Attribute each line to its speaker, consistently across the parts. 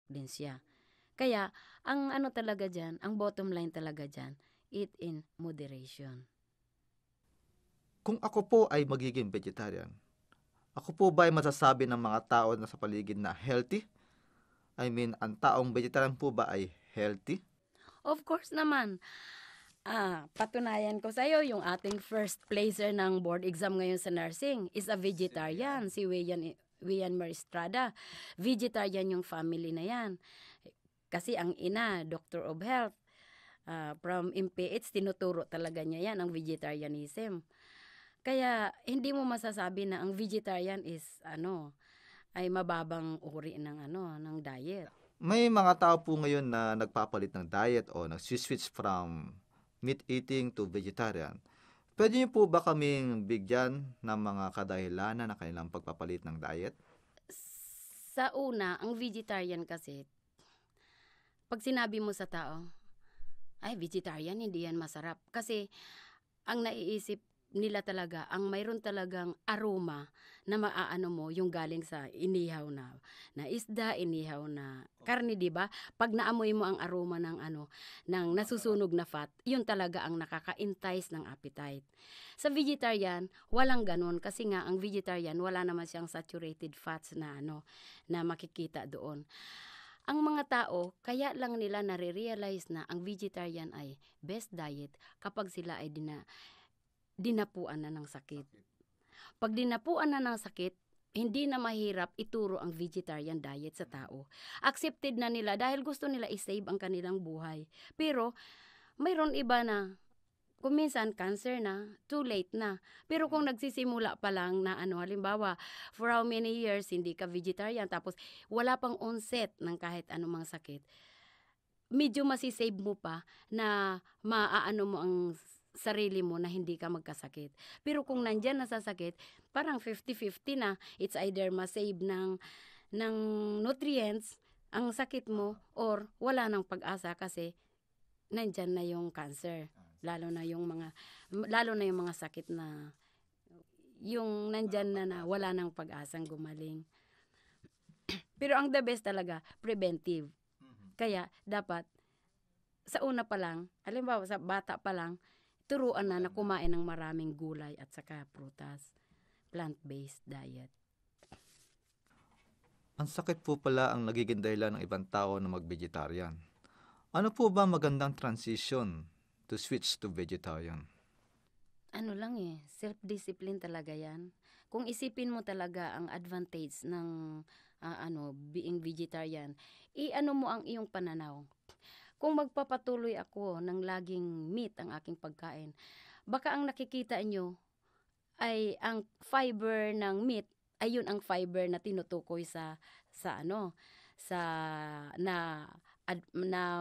Speaker 1: din siya. Kaya, ang ano talaga dyan, ang bottom line talaga dyan, eat in moderation.
Speaker 2: Kung ako po ay magiging vegetarian, ako po ba ay masasabi ng mga tao na sa paligid na healthy? I mean, ang taong vegetarian po ba ay healthy?
Speaker 1: Of course naman, patunayan ko sa'yo, yung ating first placer ng board exam ngayon sa nursing is a vegetarian, si Wian Maristrada. Vegetarian yung family na yan. Kasi ang ina, Doctor of Health, from MPH, tinuturo talaga niya yan, ang vegetarianism. Kaya, hindi mo masasabi na ang vegetarian is, ay mababang uri ng diet.
Speaker 2: May mga tao po ngayon na nagpapalit ng diet o nag-switch from meat eating to vegetarian. Pwede niyo po ba kaming bigyan ng mga kadahilanan na kanilang pagpapalit ng diet?
Speaker 1: Sa una, ang vegetarian kasi, pag sinabi mo sa tao, ay, vegetarian, hindi yan masarap. Kasi, ang naiisip nila talaga, ang mayroon talagang aroma na maaano mo, yung galing sa inihaw na isda, inihaw na karne, di ba? Pag naamoy mo ang aroma ng nasusunog na fat, yun talaga ang nakaka-entice ng appetite. Sa vegetarian, walang ganun. Kasi nga, ang vegetarian, wala naman siyang saturated fats na na makikita doon. Ang mga tao, kaya lang nila nare-realize na ang vegetarian ay best diet kapag sila ay dinapuan na ng sakit. Pag dinapuan na ng sakit, hindi na mahirap ituro ang vegetarian diet sa tao. Accepted na nila dahil gusto nila i-save ang kanilang buhay. Pero, mayroon iba na, kung minsan cancer na, too late na. Pero kung nagsisimula pa lang na halimbawa, for how many years hindi ka vegetarian, tapos wala pang onset ng kahit anumang sakit, medyo masisave mo pa na maaano mo ang sarili mo na hindi ka magkasakit. Pero kung nandyan na sa sakit, parang 50-50 na. It's either masave ng nutrients ang sakit mo or wala nang pag-asa kasi nandyan na yung cancer. Lalo na yung mga sakit na yung nandyan na wala nang pag-asang gumaling. Pero ang the best talaga, preventive. Kaya dapat sa una pa lang, halimbawa sa bata pa lang, turuan na kumain ng maraming gulay at saka prutas. Plant-based diet.
Speaker 2: Ang sakit po pala ang nagiging dahilan ng ibang tao na mag-vegetarian. Ano po ba magandang transition to switch to vegetarian?
Speaker 1: Self-discipline talaga yan. Kung isipin mo talaga ang advantage ng being vegetarian, i-ano mo ang iyong pananaw. Kung magpapatuloy ako ng laging meat ang aking pagkain, baka ang nakikita nyo ay ang fiber ng meat ay yun ang fiber na tinutukoy sa na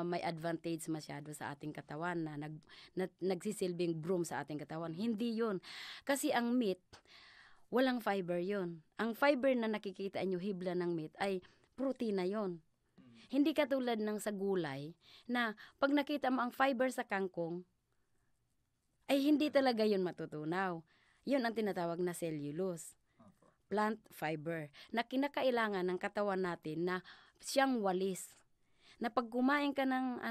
Speaker 1: may advantage masyado sa ating katawan na nagsisilbing broom sa ating katawan. Hindi yun. Kasi ang meat, walang fiber yun. Ang fiber na nakikita nyo hibla ng meat ay protein na yun. Hindi katulad ng sa gulay na pag nakita mo ang fiber sa kangkong, ay hindi talaga yun matutunaw. Yun ang tinatawag na cellulose. Plant fiber na kinakailangan ng katawan natin na siyang walis. Na pag kumain ka ng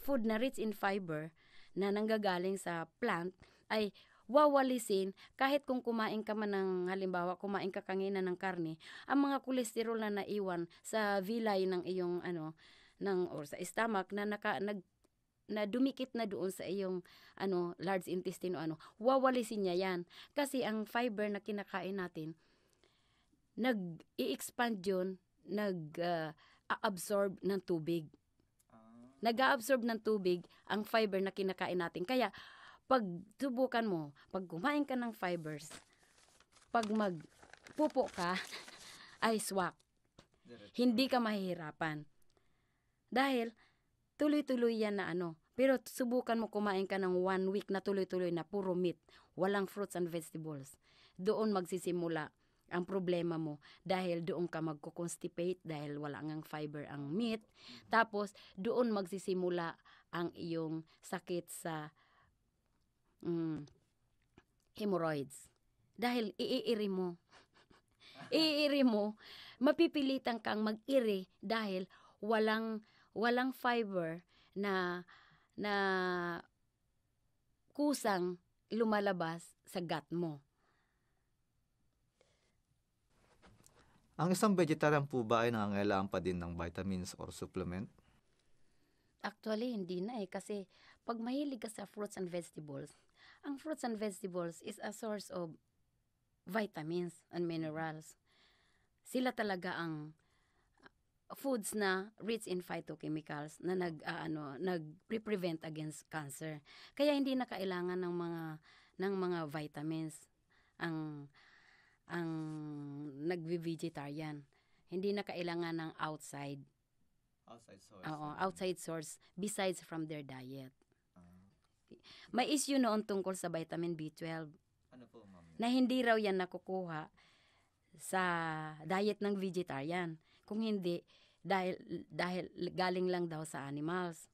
Speaker 1: food na rich in fiber na nanggagaling sa plant ay wawalisin kahit kung kumain ka man ng halimbawa kumain ka kanina ng karne, ang mga kolesterol na naiwan sa villi ng iyong or sa stomach na dumikit na doon sa iyong large intestine wawalisin niya yan kasi ang fiber na kinakain natin nag-i-expand yun, nag-absorb ng tubig. Nag-a-absorb ng tubig ang fiber na kinakain natin. Kaya, pag subukan mo, pag kumain ka ng fibers, pag magpupo ka, ay swak. Hindi ka mahihirapan. Dahil, tuloy-tuloy yan na Pero subukan mo kumain ka ng 1 week na tuloy-tuloy na puro meat, walang fruits and vegetables. Doon magsisimula ang problema mo dahil doon ka magko-constipate dahil wala ngang fiber ang meat. Tapos, doon magsisimula ang iyong sakit sa hemorrhoids. Dahil iiri mo. Iiri mo, mapipilitan kang mag-iri dahil walang fiber na kusang lumalabas sa gut mo.
Speaker 2: Ang isang vegetarian po ba ay nangangailangan pa din ng vitamins or supplement?
Speaker 1: Actually, hindi na kasi pag mahilig ka sa fruits and vegetables, ang fruits and vegetables is a source of vitamins and minerals. Sila talaga ang foods na rich in phytochemicals na nag-prevent against cancer. Kaya hindi na kailangan ng mga vitamins ang nagve-vegetarian. Hindi na kailangan ng outside
Speaker 2: Source.
Speaker 1: outside source besides from their diet. May issue noon tungkol sa vitamin B12
Speaker 2: Ano po, ma'am?
Speaker 1: na hindi raw yan nakukuha sa diet ng vegetarian. Kung hindi, dahil galing lang daw sa animals.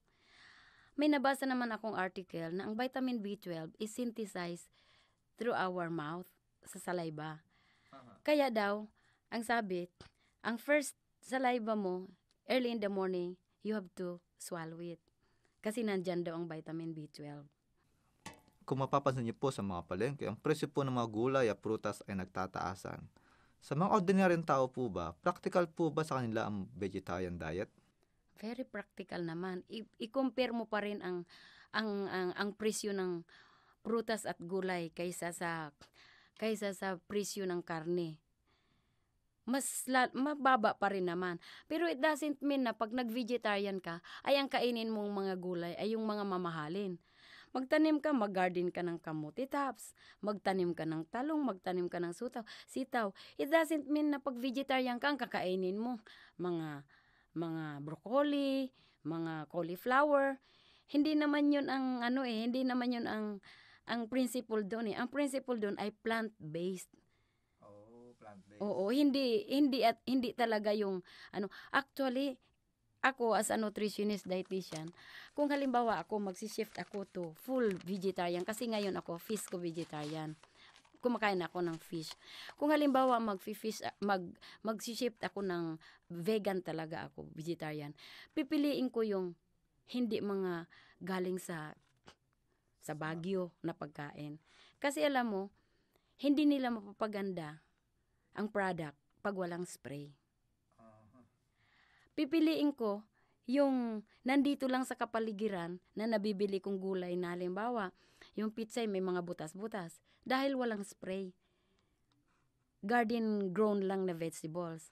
Speaker 1: May nabasa naman akong article na ang vitamin B12 is synthesized through our mouth, sa saliva. Kaya daw, ang sabi, ang first saliva mo, early in the morning, you have to swallow it. Kasi nandyan daw ang vitamin B12.
Speaker 2: Kung mapapansin niyo po sa mga palengke, ang presyo po ng mga gulay at prutas ay nagtataasan. Sa mga ordinaryong tao po ba, practical po ba sa kanila ang vegetarian diet?
Speaker 1: Very practical naman. I-compare mo pa rin ang presyo ng prutas at gulay kaysa sa presyo ng karne. Mababa pa rin naman. Pero it doesn't mean na pag nag-vegetarian ka, ay ang kainin mong mga gulay ay yung mga mamahalin. Magtanim ka, mag-garden ka ng kamuti tops, magtanim ka ng talong, magtanim ka ng sitaw. It doesn't mean na pag vegetarian ka, ang kakainin mo mga broccoli, mga cauliflower. Hindi naman yun ang hindi naman yun ang principle doon Ang principle doon ay plant-based.
Speaker 2: Plant-based.
Speaker 1: Oo, hindi talaga yung actually ako as a nutritionist dietitian, kung halimbawa ako magsishift ako to full vegetarian kasi ngayon ako vegetarian. Kumakain ako ng fish. Kung halimbawa magsishift ako ng vegan talaga ako, vegetarian, pipiliin ko yung hindi mga galing sa Baguio na pagkain. Kasi alam mo, hindi nila mapapaganda ang product pag walang spray. Pipiliin ko yung nandito lang sa kapaligiran na nabibili kong gulay na halimbawa, yung pizza may mga butas-butas dahil walang spray. Garden grown lang na vegetables.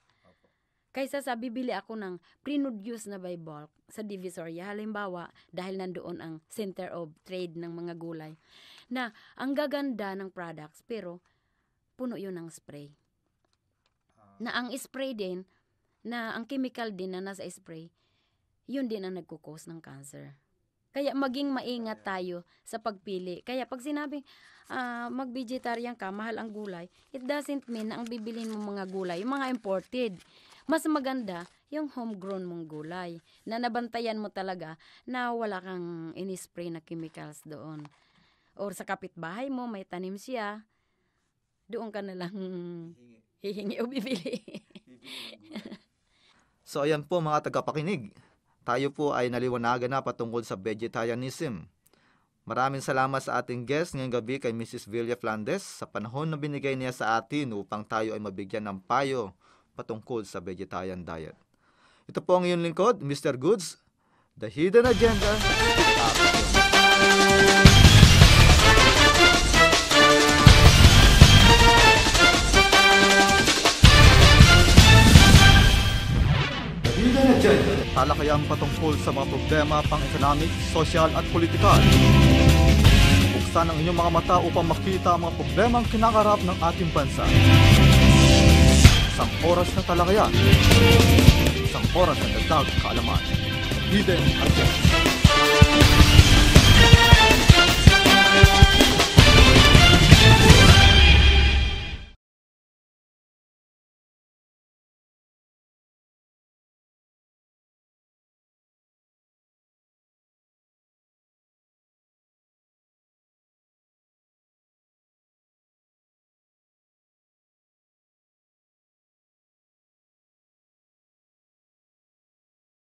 Speaker 1: Kaysa sa bibili ako ng pre-produced na by bulk sa Divisoria, halimbawa dahil nandoon ang center of trade ng mga gulay, na ang gaganda ng products pero puno yun ng spray. Na ang spray din, na ang chemical din na nasa spray, yun din ang nagkukos ng cancer. Kaya maging maingat tayo sa pagpili. Kaya pag sinabing mag-vegetarian ka, mahal ang gulay, it doesn't mean na ang bibilhin mo mga gulay, yung mga imported. Mas maganda yung homegrown mong gulay na nabantayan mo talaga na wala kang in-spray na chemicals doon. Or sa kapitbahay mo, may tanim siya, doon ka na lang hihingi o bibili.
Speaker 2: So ayan po mga tagapakinig, tayo po ay naliwanagan na patungkol sa vegetarianism. Maraming salamat sa ating guest ngayong gabi kay Mrs. Villa Flandes sa panahon na binigay niya sa atin upang tayo ay mabigyan ng payo patungkol sa vegetarian diet. Ito po ang iyong lingkod, Mr. Goods, The Hidden Agenda. Talakayang patungkol sa mga problema pang-economic, social at politikal. Buksan ang inyong mga mata upang makita ang mga problemang kinakarap ng ating bansa. Isang oras na talakayan. Isang oras na dagdag kaalaman. Hidden Agenda.